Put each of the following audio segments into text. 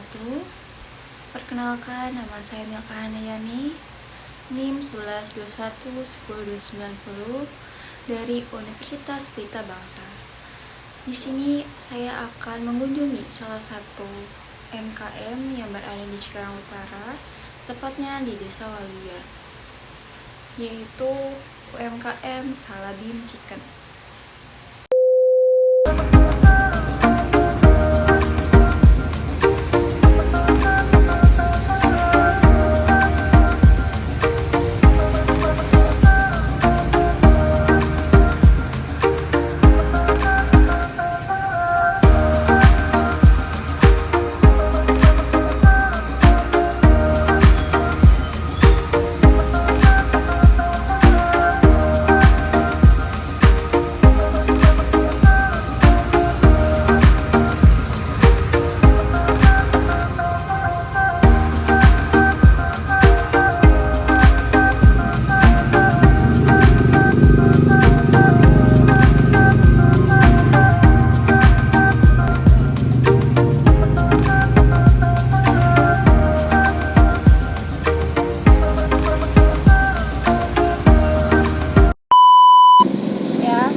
wabarakatuh. Perkenalkan, nama saya Milka Hanayani, NIM 1121-10290 dari Universitas Pelita Bangsa. Di sini saya akan mengunjungi salah satu UMKM yang berada di Cikarang Utara, tepatnya di Desa Waluya, yaitu UMKM Salabim Chicken.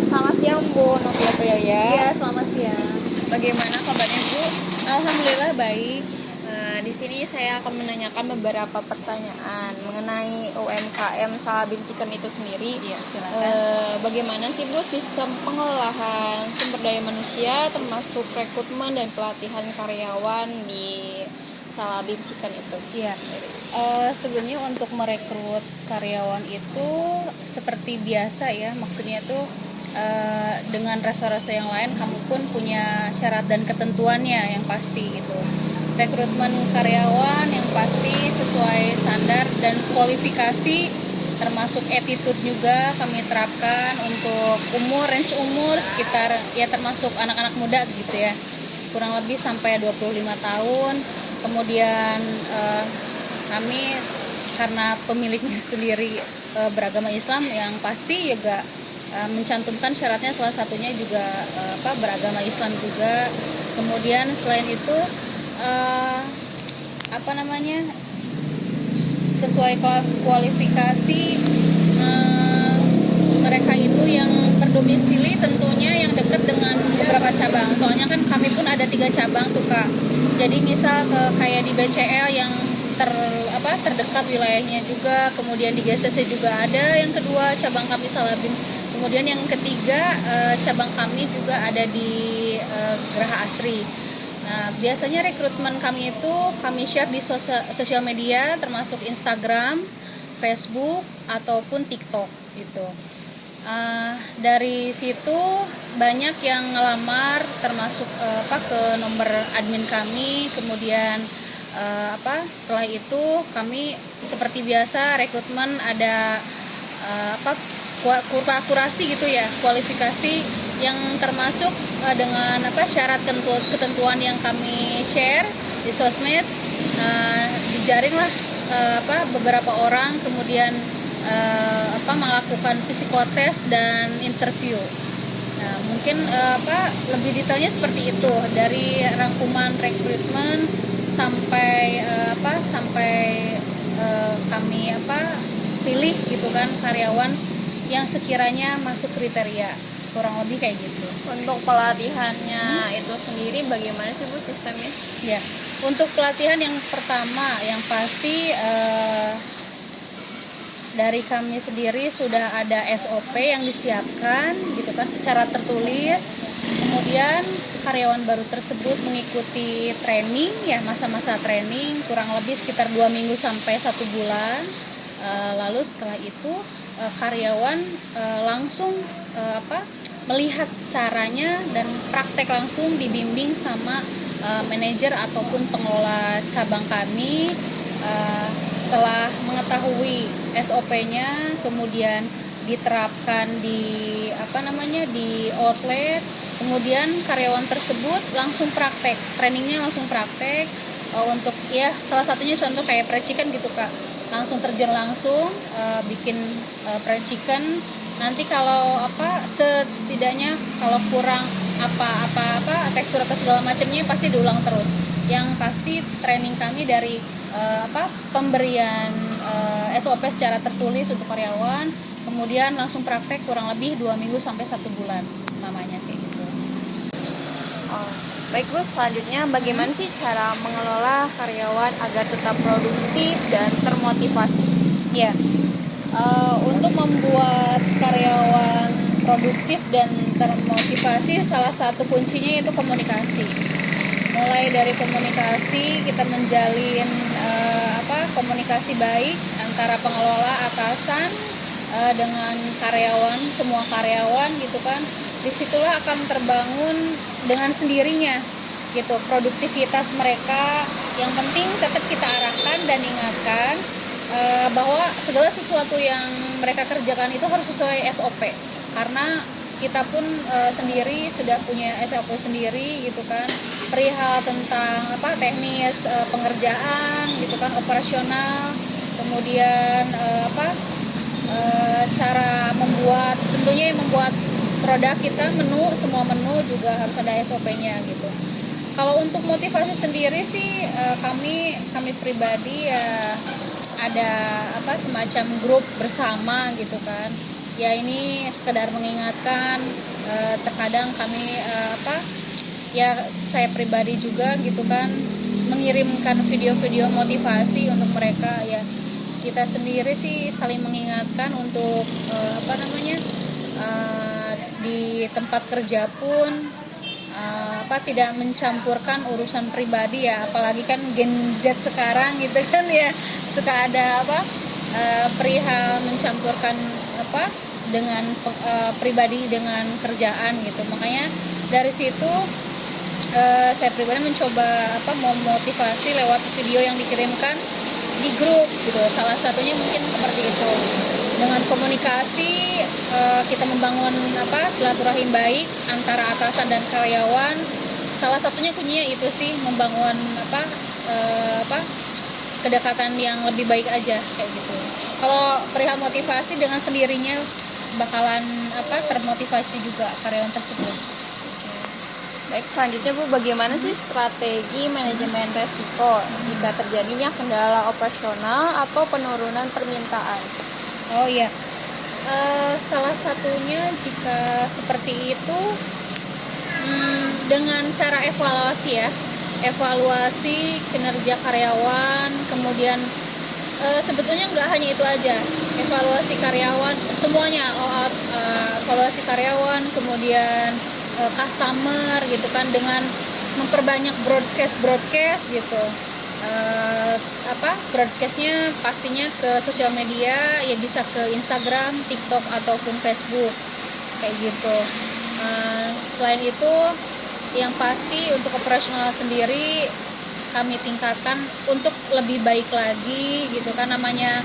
Selamat siang Bu Novia Priaya. Iya, selamat siang. Bagaimana kabarnya Bu? Alhamdulillah baik. Di sini saya akan menanyakan beberapa pertanyaan mengenai UMKM Salabim Chicken itu sendiri. Iya, silakan. Bagaimana sih Bu sistem pengelolaan sumber daya manusia termasuk rekrutmen dan pelatihan karyawan di Salabim Chicken itu? Iya. Sebelumnya untuk merekrut karyawan itu seperti biasa ya, maksudnya tuh dengan rasa-rasa yang lain kamu pun punya syarat dan ketentuannya yang pasti gitu. Rekrutmen karyawan yang pasti sesuai standar dan kualifikasi, termasuk attitude juga kami terapkan untuk range umur sekitar ya termasuk anak-anak muda gitu ya, kurang lebih sampai 25 tahun. Kemudian kami karena pemiliknya sendiri beragama Islam, yang pasti juga mencantumkan syaratnya salah satunya juga beragama Islam juga. Kemudian selain itu sesuai kualifikasi, mereka itu yang berdomisili tentunya yang dekat dengan beberapa cabang. Soalnya kan kami pun ada 3 cabang tuh Kak. Jadi misal kayak di BCL yang terdekat wilayahnya juga, kemudian di GCC juga ada yang kedua cabang kami Salabim. Kemudian yang ketiga cabang kami juga ada di Geraha Asri. Nah, biasanya rekrutmen kami itu kami share di sosial media termasuk Instagram, Facebook ataupun TikTok gitu. Dari situ banyak yang ngelamar termasuk ke nomor admin kami. Kemudian setelah itu kami seperti biasa rekrutmen ada kurasi gitu ya, kualifikasi yang termasuk dengan syarat ketentuan yang kami share di sosmed. Dijaringlah beberapa orang, kemudian melakukan psikotes dan interview. Nah, mungkin lebih detailnya seperti itu dari rangkuman rekrutmen sampai kami pilih gitu kan karyawan yang sekiranya masuk kriteria, kurang lebih kayak gitu. Untuk pelatihannya itu sendiri bagaimana sih Bu sistemnya? Ya, untuk pelatihan yang pertama yang pasti dari kami sendiri sudah ada SOP yang disiapkan gitu kan secara tertulis. Kemudian karyawan baru tersebut mengikuti training ya, masa-masa training kurang lebih sekitar 2 minggu sampai 1 bulan. Lalu setelah itu karyawan langsung melihat caranya dan praktek langsung dibimbing sama manajer ataupun pengelola cabang kami. Setelah mengetahui SOP-nya, kemudian diterapkan di di outlet, kemudian karyawan tersebut langsung praktek, trainingnya langsung praktek. Untuk ya salah satunya contoh kayak fried chicken gitu Kak, langsung terjun langsung bikin fried chicken. Nanti kalau setidaknya kalau kurang tekstur atau segala macamnya pasti diulang terus. Yang pasti training kami dari pemberian SOP secara tertulis untuk karyawan, kemudian langsung praktek kurang lebih 2 minggu sampai 1 bulan namanya kayak gitu. Oh, baik Bu, selanjutnya bagaimana sih cara mengelola karyawan agar tetap produktif dan termotivasi? Ya, untuk membuat karyawan produktif dan termotivasi, salah satu kuncinya yaitu komunikasi. Mulai dari komunikasi, kita menjalin komunikasi baik antara pengelola, atasan dengan karyawan, semua karyawan gitu kan. Disitulah akan terbangun dengan sendirinya gitu produktivitas mereka. Yang penting tetap kita arahkan dan ingatkan bahwa segala sesuatu yang mereka kerjakan itu harus sesuai SOP, karena kita pun sendiri sudah punya SOP sendiri gitu kan, perihal tentang teknis pengerjaan gitu kan, operasional, kemudian cara membuat, tentunya membuat produk kita, semua menu juga harus ada SOP-nya gitu. Kalau untuk motivasi sendiri sih kami pribadi ya ada semacam grup bersama gitu kan. Ya ini sekedar mengingatkan, terkadang kami ya saya pribadi juga gitu kan mengirimkan video-video motivasi untuk mereka. Ya kita sendiri sih saling mengingatkan untuk di tempat kerja pun tidak mencampurkan urusan pribadi ya, apalagi kan Gen Z sekarang gitu kan ya, suka ada perihal mencampurkan dengan pribadi dengan kerjaan gitu. Makanya dari situ saya pribadi mencoba memotivasi lewat video yang dikirimkan di grup gitu. Salah satunya mungkin seperti itu. Dengan komunikasi kita membangun silaturahim baik antara atasan dan karyawan. Salah satunya kuncinya itu sih, membangun kedekatan yang lebih baik aja kayak gitu. Kalau perihal motivasi, dengan sendirinya bakalan termotivasi juga karyawan tersebut. Baik, selanjutnya Bu, bagaimana sih strategi manajemen resiko jika terjadinya kendala operasional atau penurunan permintaan? Oh iya, salah satunya jika seperti itu dengan cara evaluasi ya, evaluasi kinerja karyawan, kemudian sebetulnya nggak hanya itu aja, evaluasi karyawan semuanya, evaluasi karyawan, kemudian customer gitu kan, dengan memperbanyak broadcast gitu. Broadcastnya pastinya ke sosial media, ya bisa ke Instagram, TikTok ataupun Facebook kayak gitu. Selain itu, yang pasti untuk operasional sendiri kami tingkatkan untuk lebih baik lagi gitu kan. Namanya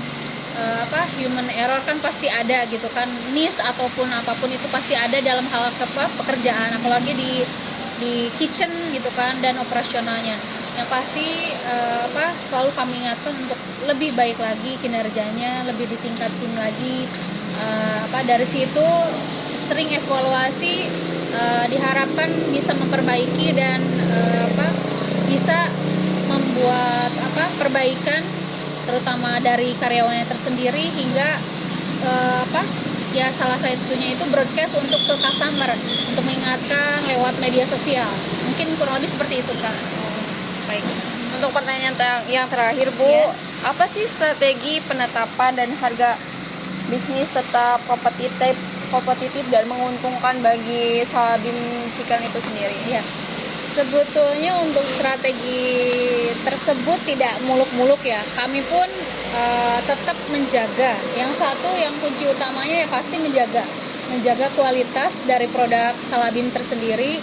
human error kan pasti ada gitu kan, miss ataupun apapun itu pasti ada dalam hal pekerjaan, apalagi di kitchen gitu kan, dan operasionalnya. Yang pasti selalu kami ingatkan untuk lebih baik lagi kinerjanya, lebih ditingkatin lagi. Dari situ sering evaluasi, diharapkan bisa memperbaiki dan bisa membuat perbaikan, terutama dari karyawannya tersendiri, hingga ya salah satunya itu broadcast untuk ke customer, untuk mengingatkan lewat media sosial. Mungkin kurang lebih seperti itu Kak. Baik, untuk pertanyaan yang terakhir Bu, Ya. apa sih strategi penetapan dan harga bisnis tetap kompetitif dan menguntungkan bagi Salabim Chicken itu sendiri? Ya, sebetulnya untuk strategi tersebut tidak muluk-muluk ya. Kami pun tetap menjaga. Yang satu, yang kunci utamanya ya pasti menjaga kualitas dari produk Salabim tersendiri.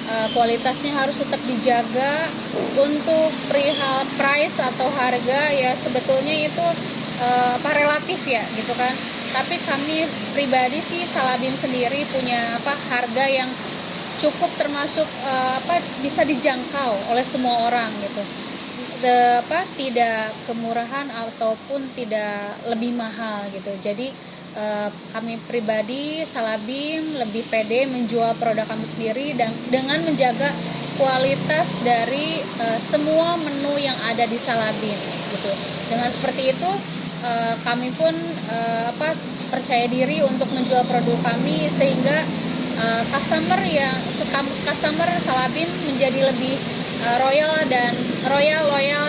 Kualitasnya harus tetap dijaga. Untuk perihal price atau harga ya sebetulnya itu relatif ya gitu kan. Tapi kami pribadi sih, Salabim sendiri punya harga yang cukup, termasuk bisa dijangkau oleh semua orang gitu. Tidak kemurahan ataupun tidak lebih mahal gitu. Jadi kami pribadi Salabim lebih pede menjual produk kami sendiri dan dengan menjaga kualitas dari semua menu yang ada di Salabim gitu. Dengan seperti itu kami pun percaya diri untuk menjual produk kami, sehingga customer Salabim menjadi lebih loyal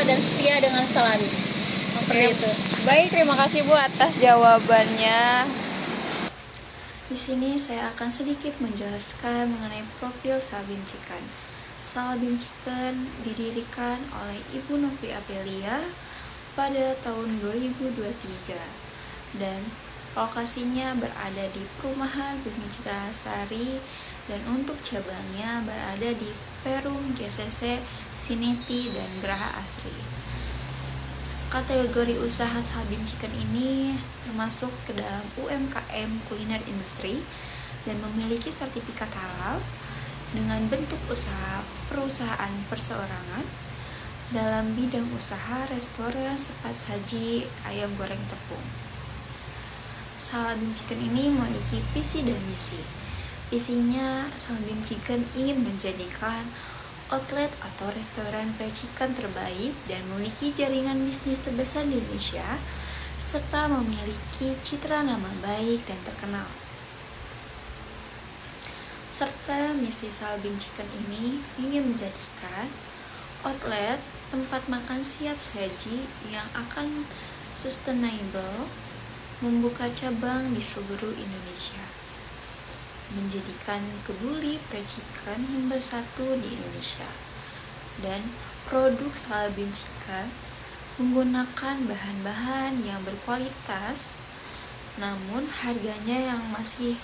dan setia dengan Salabim. Seperti itu. Baik, terima kasih Bu atas jawabannya. Di sini saya akan sedikit menjelaskan mengenai profil Salabim Chicken. Salabim Chicken didirikan oleh Ibu Novi Aprilia pada tahun 2023 dan lokasinya berada di Perumahan Bumi Citra Lestari, dan untuk cabangnya berada di Perum, GCC, Sineti, dan Geraha Asri. Kategori usaha Salabim Chicken ini termasuk ke dalam UMKM kuliner industri dan memiliki sertifikat halal dengan bentuk usaha perusahaan perseorangan dalam bidang usaha restoran, cepat saji, ayam goreng tepung. Salabim Chicken ini memiliki visi dan misi. Visinya, Salabim Chicken ingin menjadikan outlet atau restoran fried chicken terbaik dan memiliki jaringan bisnis terbesar di Indonesia, serta memiliki citra nama baik dan terkenal. Serta misi Salabim Chicken ini ingin menjadikan outlet tempat makan siap saji yang akan sustainable, membuka cabang di seluruh Indonesia, menjadikan Keduli Fried Chicken nomor 1 di Indonesia. Dan produk Salabim Chicken menggunakan bahan-bahan yang berkualitas namun harganya yang masih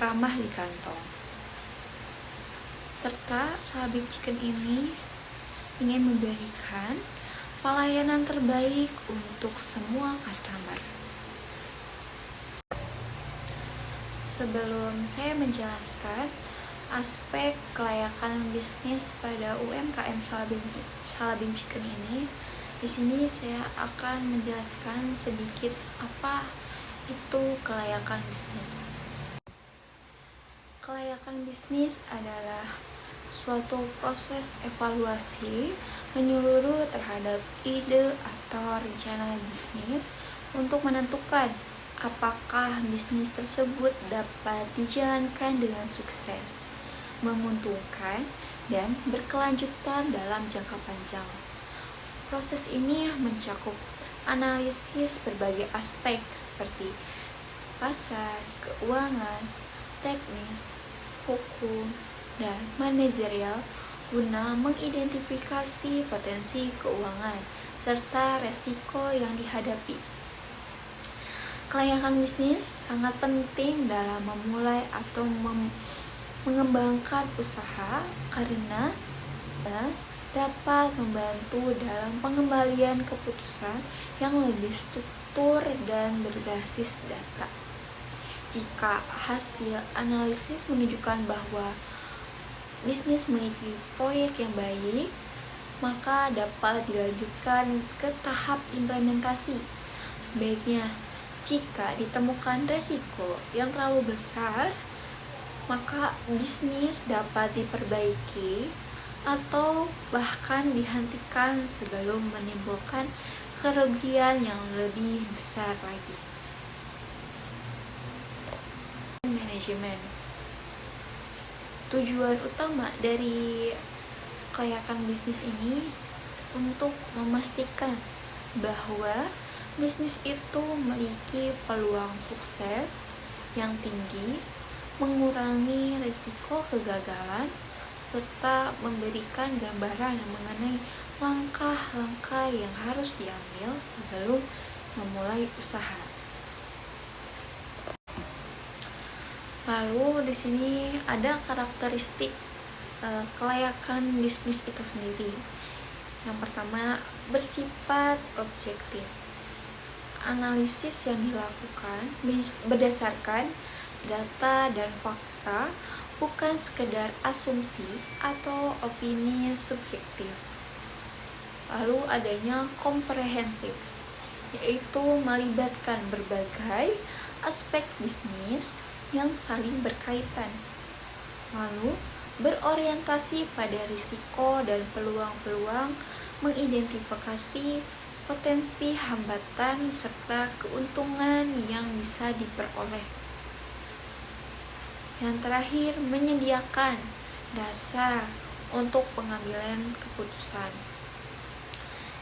ramah di kantong. Serta Salabim Chicken ini ingin memberikan pelayanan terbaik untuk semua customer. Sebelum saya menjelaskan aspek kelayakan bisnis pada UMKM Salabim Chicken ini, di sini saya akan menjelaskan sedikit apa itu kelayakan bisnis. Kelayakan bisnis adalah suatu proses evaluasi menyeluruh terhadap ide atau rencana bisnis untuk menentukan apakah bisnis tersebut dapat dijalankan dengan sukses, menguntungkan, dan berkelanjutan dalam jangka panjang. Proses ini mencakup analisis berbagai aspek seperti pasar, keuangan, teknis, hukum, dan manajerial guna mengidentifikasi potensi keuangan serta resiko yang dihadapi. Kelayakan bisnis sangat penting dalam memulai atau mengembangkan usaha karena dapat membantu dalam pengembalian keputusan yang lebih struktur dan berbasis data. Jika hasil analisis menunjukkan bahwa bisnis memiliki proyek yang baik, maka dapat dilanjutkan ke tahap implementasi. Sebaiknya, jika ditemukan resiko yang terlalu besar, maka bisnis dapat diperbaiki atau bahkan dihentikan sebelum menimbulkan kerugian yang lebih besar lagi. Manajemen. Tujuan utama dari kelayakan bisnis ini untuk memastikan bahwa bisnis itu memiliki peluang sukses yang tinggi, mengurangi risiko kegagalan, serta memberikan gambaran mengenai langkah-langkah yang harus diambil sebelum memulai usaha. Lalu di sini ada karakteristik kelayakan bisnis itu sendiri. Yang pertama, bersifat objektif. Analisis yang dilakukan berdasarkan data dan fakta, bukan sekedar asumsi atau opini subjektif. Lalu adanya komprehensif, yaitu melibatkan berbagai aspek bisnis yang saling berkaitan. Lalu berorientasi pada risiko dan peluang-peluang, mengidentifikasi potensi hambatan serta keuntungan yang bisa diperoleh. Yang terakhir, menyediakan dasar untuk pengambilan keputusan,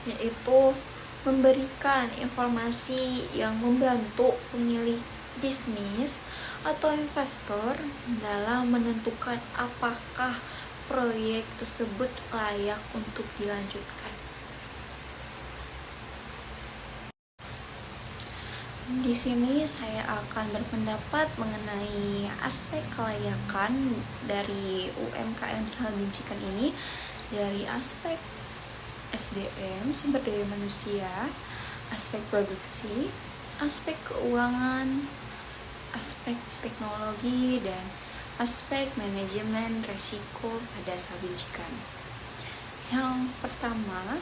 yaitu memberikan informasi yang membantu pemilik bisnis atau investor dalam menentukan apakah proyek tersebut layak untuk dilanjutkan. Di sini saya akan berpendapat mengenai aspek kelayakan dari UMKM Salabim Chicken ini dari aspek SDM, sumber daya manusia, aspek produksi, aspek keuangan, aspek teknologi, dan aspek manajemen resiko pada Salabim Chicken. Yang pertama,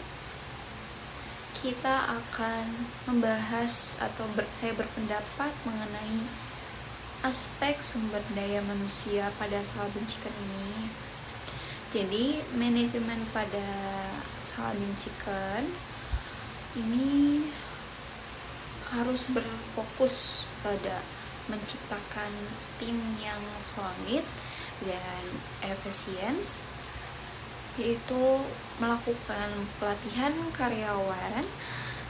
kita akan membahas atau saya berpendapat mengenai aspek sumber daya manusia pada Salabim Chicken ini. Jadi manajemen pada Salabim Chicken ini harus berfokus pada menciptakan tim yang solid dan efisien, yaitu melakukan pelatihan karyawan,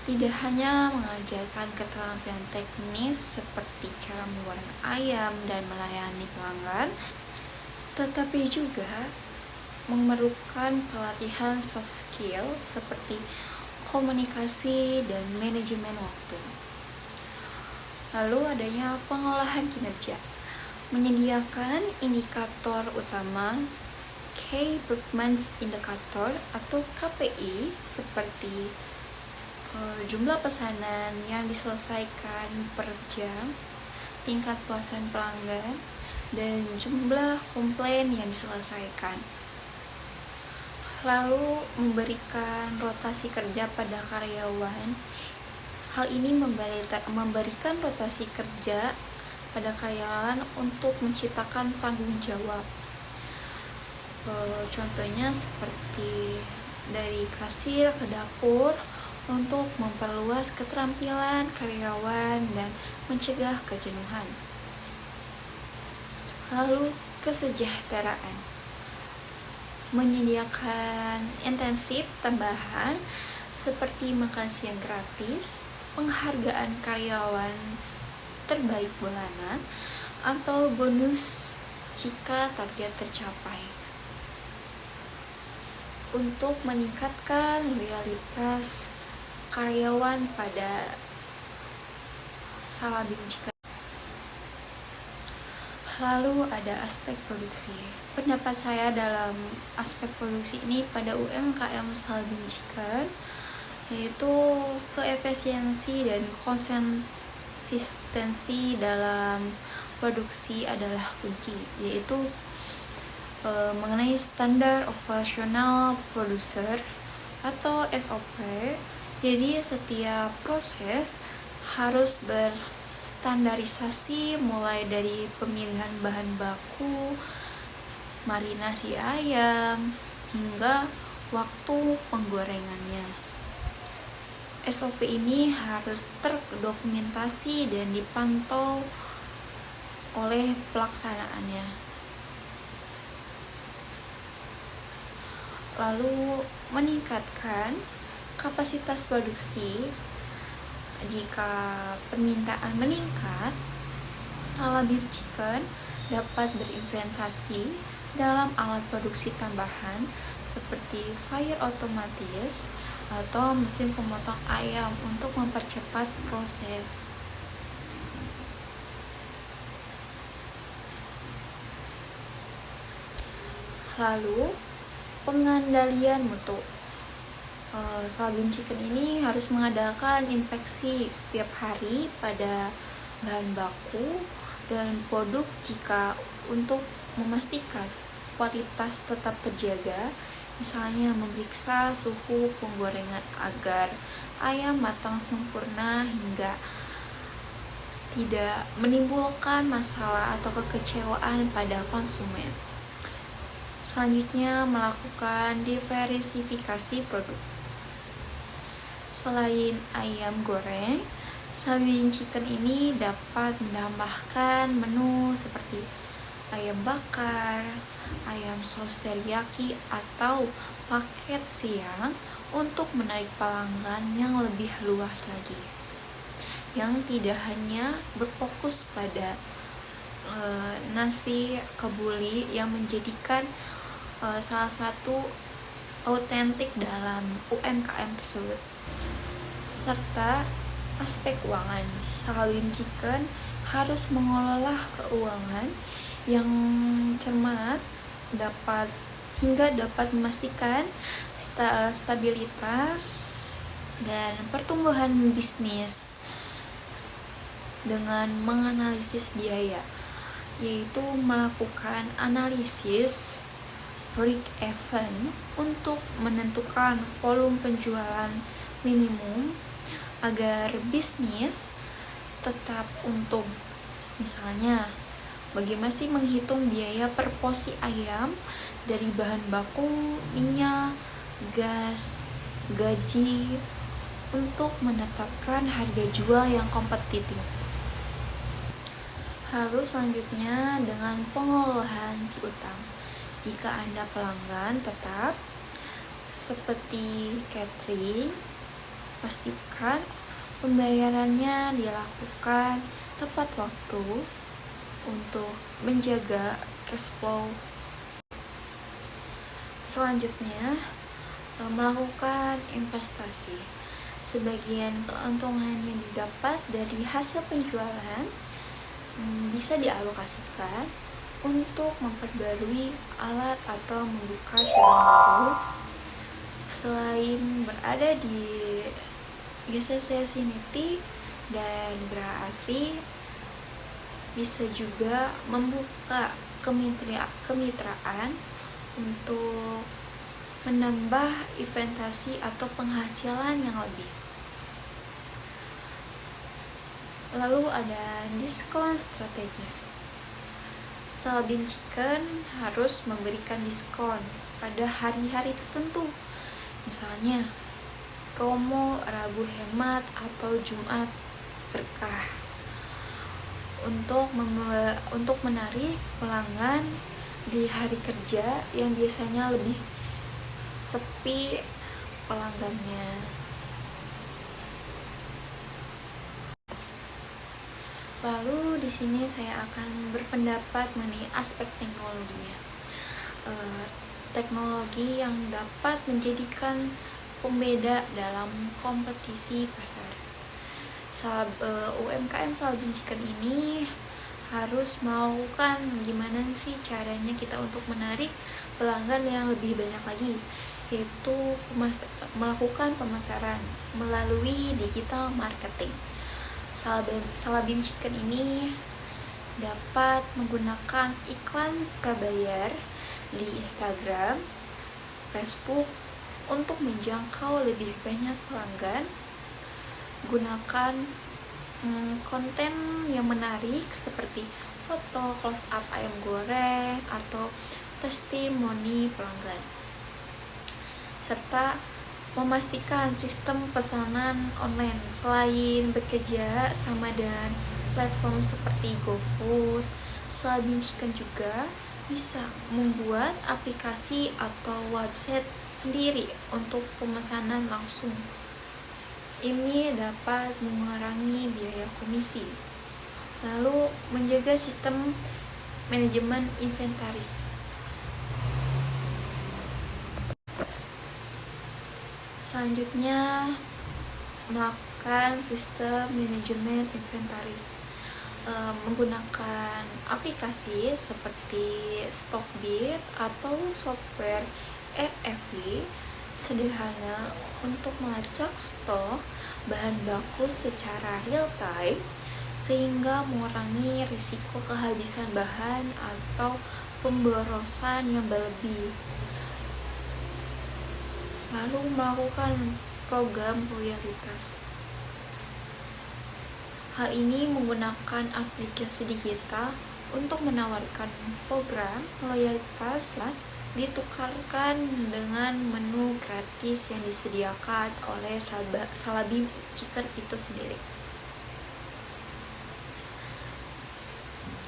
tidak hanya mengajarkan keterampilan teknis seperti cara menggoreng ayam dan melayani pelanggan, tetapi juga memerlukan pelatihan soft skill seperti komunikasi dan manajemen waktu. Lalu adanya pengolahan kinerja, menyediakan indikator utama Key Performance Indicator atau KPI seperti jumlah pesanan yang diselesaikan per jam, tingkat puasan pelanggan, dan jumlah komplain yang diselesaikan. Lalu memberikan rotasi kerja pada karyawan. Hal ini memberikan rotasi kerja pada karyawan untuk menciptakan tanggung jawab. Contohnya seperti dari kasir ke dapur untuk memperluas keterampilan karyawan dan mencegah kejenuhan. Lalu kesejahteraan, menyediakan intensif tambahan seperti makan siang gratis, penghargaan karyawan terbaik bulanan, atau bonus jika target tercapai. Untuk meningkatkan loyalitas karyawan pada Salabim Chicken. Lalu ada aspek produksi. Pendapat saya dalam aspek produksi ini pada UMKM Salabim Chicken yaitu keefisiensi dan konsistensi dalam produksi adalah kunci, yaitu mengenai standar operasional produser atau SOP. Jadi setiap proses harus berstandarisasi mulai dari pemilihan bahan baku, marinasi ayam, hingga waktu penggorengannya. SOP ini harus terdokumentasi dan dipantau oleh pelaksanaannya. Lalu meningkatkan kapasitas produksi. Jika permintaan meningkat, Salabim Chicken dapat berinvestasi dalam alat produksi tambahan seperti fryer otomatis atau mesin pemotong ayam untuk mempercepat proses. Lalu pengendalian mutu. Salabim Chicken ini harus mengadakan inspeksi setiap hari pada bahan baku dan produk jika untuk memastikan kualitas tetap terjaga, misalnya memeriksa suhu penggorengan agar ayam matang sempurna hingga tidak menimbulkan masalah atau kekecewaan pada konsumen. Selanjutnya, melakukan diversifikasi produk. Selain ayam goreng, Salbin Chicken ini dapat menambahkan menu seperti ayam bakar, ayam saus teriyaki, atau paket siang untuk menarik pelanggan yang lebih luas lagi, yang tidak hanya berfokus pada nasi kebuli yang menjadikan salah satu autentik dalam UMKM tersebut. Serta aspek keuangan, Salbin Chicken harus mengelola keuangan yang cermat dapat memastikan stabilitas dan pertumbuhan bisnis dengan menganalisis biaya, yaitu melakukan analisis break even untuk menentukan volume penjualan minimum agar bisnis tetap untung. Misalnya, bagaimana sih menghitung biaya per porsi ayam dari bahan baku, minyak, gas, gaji, untuk menetapkan harga jual yang kompetitif. Lalu selanjutnya dengan pengolahan piutang. Jika Anda pelanggan tetap seperti catering, pastikan pembayarannya dilakukan tepat waktu untuk menjaga cash flow. Selanjutnya, melakukan investasi. Sebagian keuntungan yang didapat dari hasil penjualan bisa dialokasikan untuk memperbarui alat atau membuka cabang baru. Selain berada di GCC Siniti dan Geraha Asri, bisa juga membuka kemitraan untuk menambah investasi atau penghasilan yang lebih. Lalu ada diskon strategis. Salbin Chicken harus memberikan diskon pada hari-hari tertentu, misalnya promo Rabu hemat atau Jumat berkah, untuk menarik pelanggan di hari kerja yang biasanya lebih sepi pelanggannya. Lalu di sini saya akan berpendapat mengenai aspek teknologinya. Teknologi yang dapat menjadikan pembeda dalam kompetisi pasar. UMKM Salbin Chicken ini harus melakukan gimana sih caranya kita untuk menarik pelanggan yang lebih banyak lagi, yaitu melakukan pemasaran melalui digital marketing. Salbin Chicken ini dapat menggunakan iklan prabayar di Instagram, Facebook untuk menjangkau lebih banyak pelanggan. Gunakan konten yang menarik seperti foto close up ayam goreng atau testimoni pelanggan, serta memastikan sistem pesanan online. Selain bekerja sama dengan platform seperti GoFood, Salbin Chicken juga bisa membuat aplikasi atau website sendiri untuk pemesanan langsung. Ini dapat mengurangi biaya komisi. Lalu menjaga sistem manajemen inventaris. Selanjutnya, melakukan sistem manajemen inventaris menggunakan aplikasi seperti Stockbit atau software RFV sederhana untuk melacak stok bahan baku secara real time, sehingga mengurangi risiko kehabisan bahan atau pemborosan yang berlebih. Lalu melakukan program loyalitas. Hal ini menggunakan aplikasi digital untuk menawarkan program loyalitas ditukarkan dengan menu gratis yang disediakan oleh Salabim Chicken itu sendiri.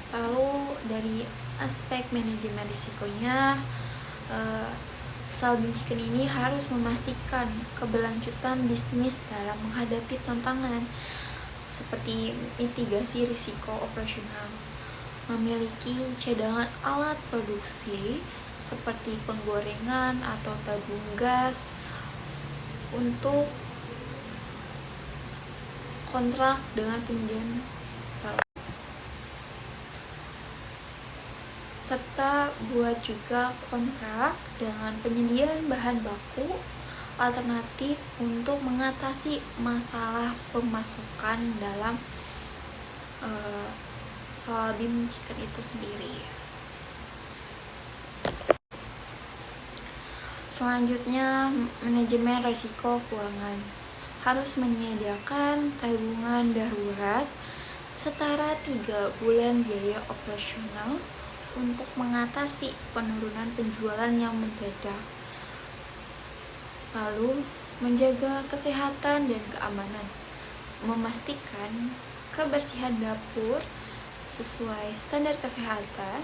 Lalu dari aspek manajemen risikonya, Salabim Chicken ini harus memastikan keberlanjutan bisnis dalam menghadapi tantangan seperti mitigasi risiko operasional, memiliki cadangan alat produksi seperti penggorengan atau tabung gas untuk kontrak dengan penyediaan serta buat juga kontrak dengan penyediaan bahan baku alternatif untuk mengatasi masalah pemasukan dalam Salabim Chicken itu sendiri. Selanjutnya, manajemen risiko keuangan harus menyediakan tabungan darurat setara 3 bulan biaya operasional untuk mengatasi penurunan penjualan yang mendadak. Lalu, menjaga kesehatan dan keamanan, memastikan kebersihan dapur sesuai standar kesehatan,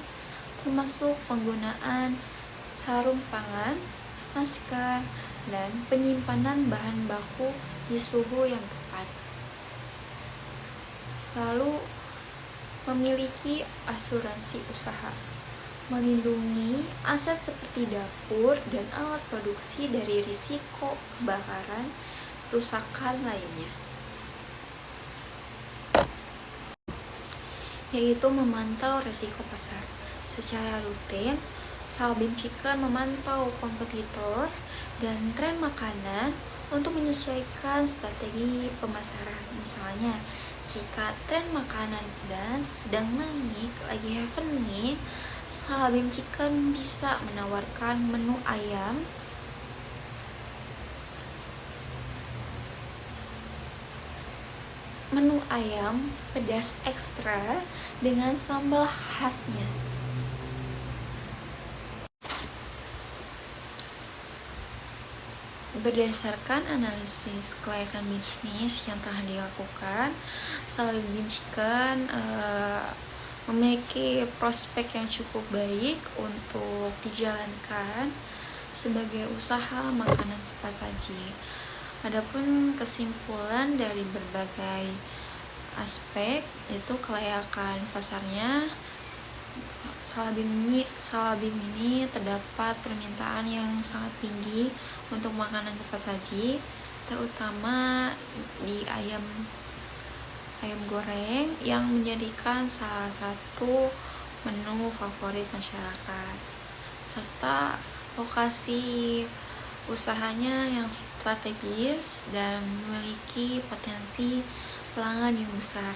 termasuk penggunaan sarung tangan, masker, dan penyimpanan bahan baku di suhu yang tepat. Lalu, memiliki asuransi usaha, melindungi aset seperti dapur dan alat produksi dari risiko kebakaran, kerusakan lainnya, yaitu memantau risiko pasar. Secara rutin, Salabim Chicken memantau kompetitor dan tren makanan untuk menyesuaikan strategi pemasaran. Misalnya, jika tren makanan pedas sedang naik, lagi happening, Salabim Chicken bisa menawarkan menu ayam pedas ekstra dengan sambal khasnya. Berdasarkan analisis kelayakan bisnis yang telah dilakukan, Salabim Chicken memiliki prospek yang cukup baik untuk dijalankan sebagai usaha makanan cepat saji. Adapun kesimpulan dari berbagai aspek, yaitu kelayakan pasarnya, Salabim ini terdapat permintaan yang sangat tinggi untuk makanan cepat saji, terutama di ayam goreng yang menjadikan salah satu menu favorit masyarakat, serta lokasi usahanya yang strategis dan memiliki potensi pelanggan yang besar,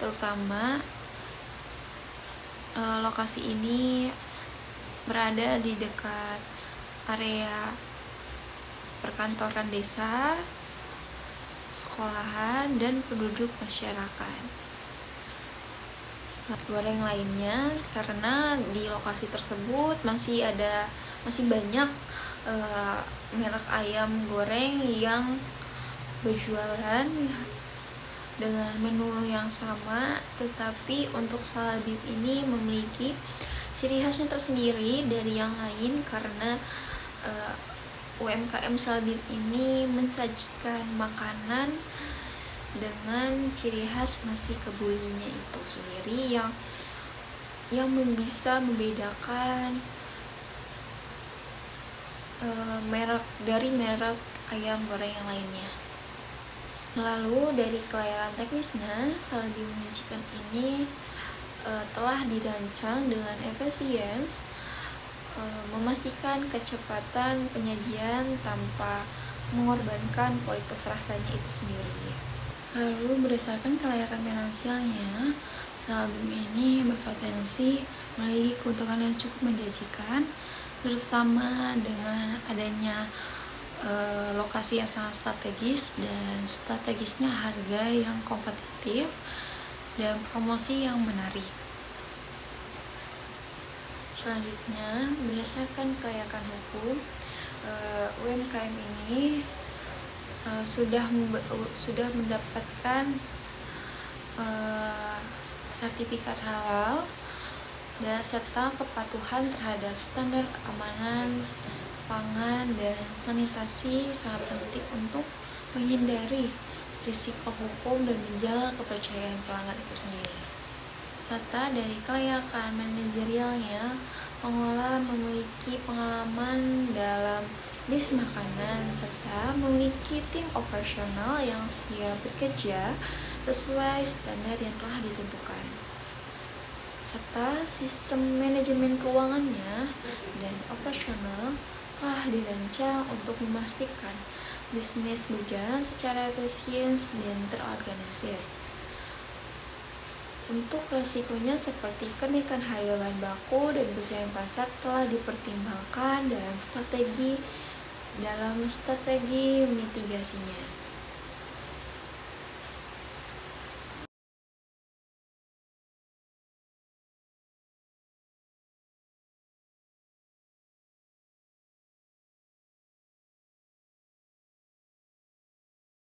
terutama lokasi ini berada di dekat area perkantoran desa, sekolahan, dan penduduk masyarakat. Goreng lainnya, karena di lokasi tersebut masih banyak merek ayam goreng yang berjualan dengan menu yang sama, tetapi untuk Salabim ini memiliki ciri khasnya tersendiri dari yang lain karena UMKM Salabim ini mensajikan makanan dengan ciri khas nasi kebulinya itu sendiri yang bisa membedakan merek ayam goreng yang lainnya. Lalu dari kelayakan teknisnya, Salabim Chicken ini telah dirancang dengan efisiens, memastikan kecepatan penyajian tanpa mengorbankan kualitas rasanya itu sendiri. Lalu berdasarkan kelayakan finansialnya, Salabim ini berpotensi memiliki keuntungan yang cukup menjanjikan, terutama dengan adanya lokasi yang sangat strategis dan strategisnya harga yang kompetitif dan promosi yang menarik. Selanjutnya, berdasarkan kelayakan hukum, UMKM ini sudah mendapatkan sertifikat halal dan serta kepatuhan terhadap standar keamanan pangan dan sanitasi sangat penting untuk menghindari risiko hukum dan menjaga kepercayaan pelanggan itu sendiri. Serta dari kelayakan manajerialnya, pengolah memiliki pengalaman dalam bisnis makanan serta memiliki tim operasional yang siap bekerja sesuai standar yang telah ditentukan. Serta sistem manajemen keuangannya dan operasional telah dirancang untuk memastikan bisnis berjalan secara efisien dan terorganisir. Untuk resikonya seperti kenaikan harga bahan baku dan persaingan pasar telah dipertimbangkan dalam strategi mitigasinya.